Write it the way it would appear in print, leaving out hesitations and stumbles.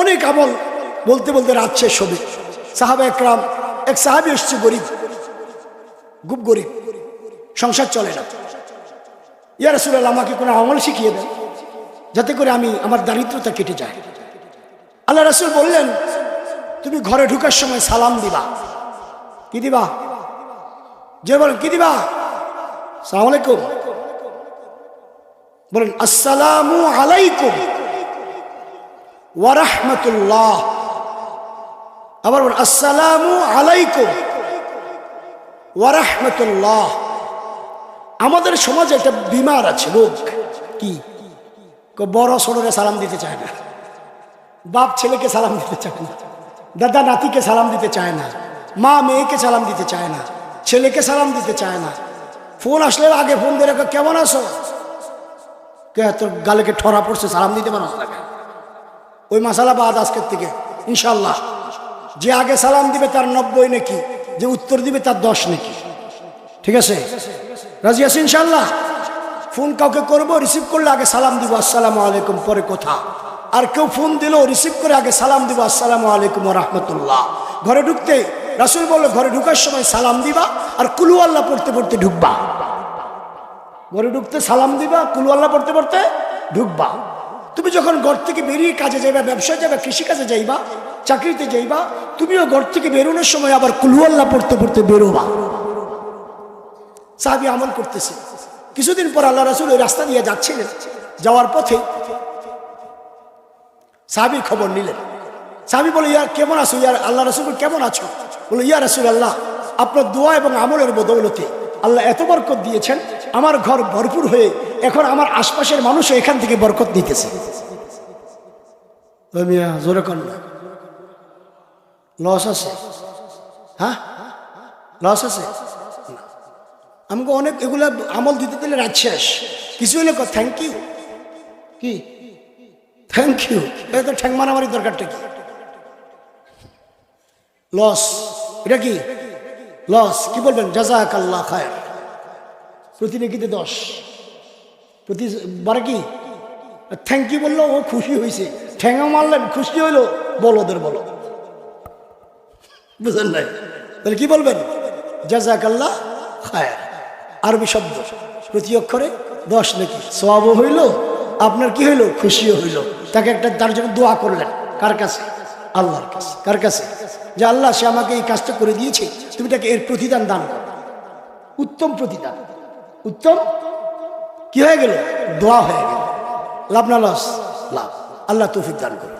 অনেক আমল বলতে বলতে রাত শেষ হবে। সাহাবা একরাম, এক সাহাবী এসছে গরিব, খুব গরিব, সংসার চলে না। ইয়া রাসূলুল্লাহ, আমাকে কোনো আমল শিখিয়ে দেন যাতে করে আমি আমার দারিদ্রতা কেটে যায়। আল্লাহ রাসূল বললেন, তুমি ঘরে ঢুকার সময় সালাম দিবা। কি দিবা? যে বলেন কি দিবা? আসসালামু আলাইকুম বলেন, আসসালামু আলাইকুম ওয়া রাহমাতুল্লাহ। আবার বলেন, আসসালামু আলাইকুম ওয়া রাহমাতুল্লাহ। আমাদের সমাজে একটা বিমার আছে, রোগ। কি? বড় ছোটরে সালাম দিতে চায় না, বাপ ছেলেকে সালাম দিতে চায় না, দাদা নাতিকে সালাম দিতে চায় না, মা মেয়েকে সালাম দিতে চায় না, ছেলেকে সালাম দিতে চায় না। ফোন আসলে আগে ফোন দিয়ে রাখো, কেমন আছো? কে তোর গালেকে ঠরা পড়ছে, সালাম দিতে পারো না? ওই মাসালা বাদ আজকের থেকে ইনশাল্লাহ। যে আগে সালাম দিবে তার 90 নাকি, যে উত্তর দিবে তার 10 নাকি। ঠিক আছে? রাজি আছি ইনশাল্লাহ? ফোন কাউকে করবো, রিসিভ করলে আগে সালাম দিব আসসালামু আলাইকুম, পরে কথা। আর কেউ ফোন দিলেও রিসিভ করে আগে সালাম দিব আসসালামু আলাইকুম ওয়া রাহমাতুল্লাহ। ঘরে ঢুকতে রাসূল বলল, ঘরে ঢুকার সময় সালাম দিবা আর কুলু আল্লাহ পড়তে পড়তে ঢুকবা। ঘরে ঢুকতে সালাম দিবা, কুলু আল্লাহ পড়তে পড়তে ঢুকবা। তুমি যখন ঘর থেকে বেরিয়ে কাজে যাইবা, ব্যবসায় যাবা, কৃষিকাজে যাইবা, চাকরিতে যাইবা, তুমিও ঘর থেকে বেরোনোর সময় আবার কুলু আল্লাহ পড়তে পড়তে বেরোবা। সাহাবী আমল করতেছে। কিছুদিন পর আল্লাহ রাসূল ওই রাস্তা দিয়ে যাচ্ছিলেন, যাওয়ার পথে সাহাবীর খবর নিলেন। সাহাবী বলে, ইয়া কেমন আছো? ইয়া আল্লাহ রাসূল কেমন আছো? বলে, ইয়া রাসূলুল্লাহ, আপনার দোয়া এবং আমলের বদৌলতে আল্লাহ এত বরকত দিয়েছেন, আমার ঘর ভরপুর হয়ে এখন আমার আশপাশের মানুষ এখান থেকে বরকত নিতেছে। জোরে কর না, লস আছে? হ্যাঁ, লস আছে? আমাকে অনেক এগুলা আমল দিতে দিলে রাত শেষ। কিছু হলে থ্যাংক ইউ। কি থ্যাংক ইউ? এটা তো ঠ্যাং মারামারি, দরকারটা কি? লস, এটা কি লস? কি বলবেন? জাযাকাল্লাহ খায়র। প্রতি নেকিতে 10, প্রতিবার কি থ্যাংক ইউ বললো, ও খুশি হয়েছে। ঠ্যাঙা মারলেন, খুশি হইলো, বলদের বলো। বুঝলেন নাই? তাহলে কি বলবেন? জাযাকাল্লাহ খায়র, আরবি শব্দ, প্রতি অক্ষরে 10 নেকি, সওয়াবও হইল, আপনার কি হইল? খুশিও হইল। তাকে একটা, তার জন্য দোয়া করলেন। কার কাছে? আল্লাহর কাছে। কার কাছে? যে আল্লাহ, সে আমাকে এই কাজটা করে দিয়েছে, তুমি তাকে এর প্রতিদান দান করো। উত্তম প্রতিদান, উত্তম কি হয়ে গেল? দোয়া হয়ে গেল। লাভ না লস? লাভ। আল্লাহ তৌফিক দান করো।